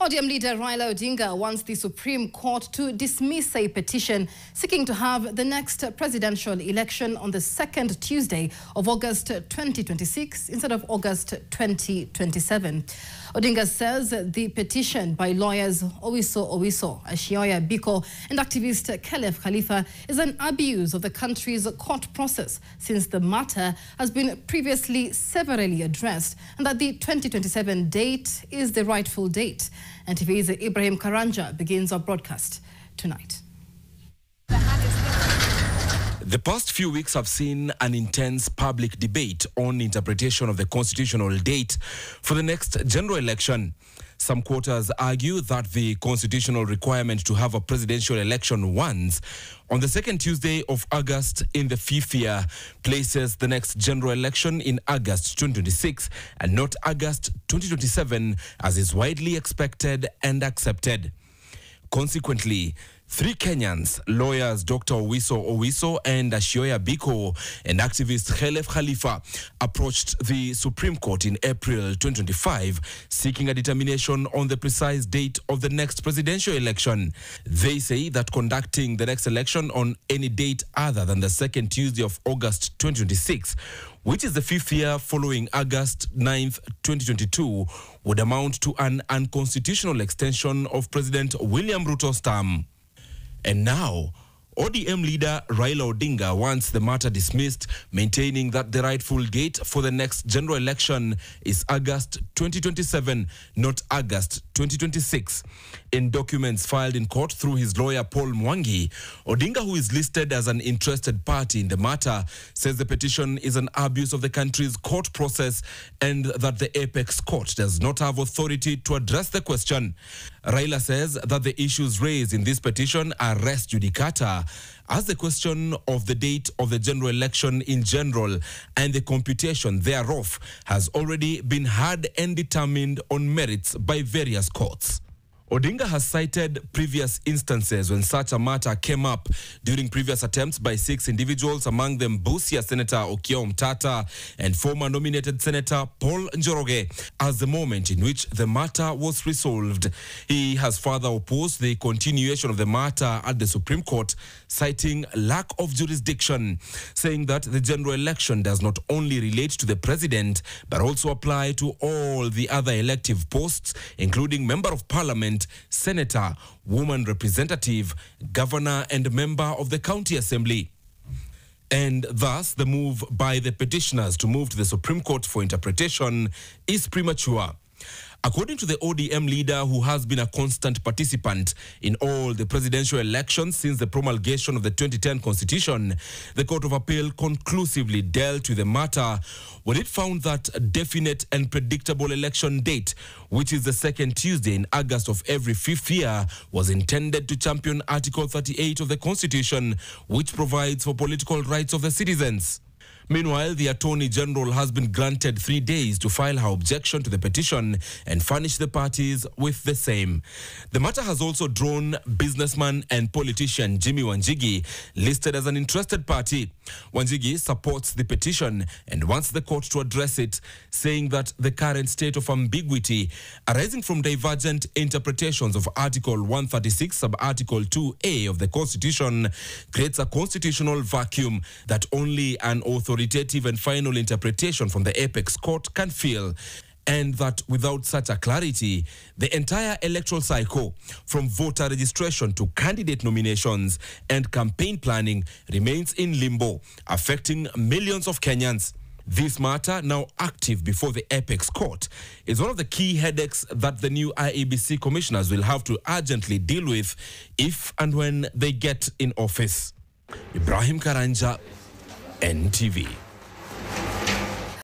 ODM leader Raila Odinga wants the Supreme Court to dismiss a petition seeking to have the next presidential election on the second Tuesday of August 2026 instead of August 2027. Odinga says the petition by lawyers Owiso, Ashioya Biko and activist Khelef Khalifa is an abuse of the country's court process since the matter has been previously severally addressed and that the 2027 date is the rightful date. NTV's Ibrahim Karanja begins our broadcast tonight. The past few weeks have seen an intense public debate on interpretation of the constitutional date for the next general election. Some quarters argue that the constitutional requirement to have a presidential election once on the second Tuesday of August in the fifth year places the next general election in August 2026 and not August 2027 as is widely expected and accepted. Consequently, three Kenyans, lawyers Dr. Owiso and Ashioya Biko and activist Khelef Khalifa, approached the Supreme Court in April 2025 seeking a determination on the precise date of the next presidential election. They say that conducting the next election on any date other than the second Tuesday of August 2026, which is the fifth year following August 9th, 2022, would amount to an unconstitutional extension of President William Ruto's term. And now, ODM leader Raila Odinga wants the matter dismissed, maintaining that the rightful date for the next general election is August 2027, not August 2026. In documents filed in court through his lawyer Paul Mwangi, Odinga, who is listed as an interested party in the matter, says the petition is an abuse of the country's court process and that the apex court does not have authority to address the question. Raila says that the issues raised in this petition are res judicata, as the question of the date of the general election in general and the computation thereof has already been heard and determined on merits by various courts. Odinga has cited previous instances when such a matter came up during previous attempts by 6 individuals, among them Busia Senator Okiya Omtata and former nominated Senator Paul Njoroge, as the moment in which the matter was resolved. He has further opposed the continuation of the matter at the Supreme Court, citing lack of jurisdiction, saying that the general election does not only relate to the president, but also apply to all the other elective posts, including Member of Parliament, Senator, woman representative, governor and member of the county assembly. And thus, the move by the petitioners to move to the Supreme Court for interpretation is premature. According to the ODM leader, who has been a constant participant in all the presidential elections since the promulgation of the 2010 Constitution, the Court of Appeal conclusively dealt with the matter when it found that a definite and predictable election date, which is the second Tuesday in August of every fifth year, was intended to champion Article 38 of the Constitution, which provides for political rights of the citizens. Meanwhile, the Attorney General has been granted 3 days to file her objection to the petition and furnish the parties with the same. The matter has also drawn businessman and politician Jimmy Wanjigi, listed as an interested party. Wanjigi supports the petition and wants the court to address it, saying that the current state of ambiguity arising from divergent interpretations of Article 136, sub-Article 2A of the Constitution creates a constitutional vacuum that only an authoritative and final interpretation from the apex court can fill, and that without such a clarity, the entire electoral cycle, from voter registration to candidate nominations and campaign planning, remains in limbo, affecting millions of Kenyans. This matter, now active before the apex court, is one of the key headaches that the new IEBC commissioners will have to urgently deal with if and when they get in office. Ibrahim Karanja, NTV.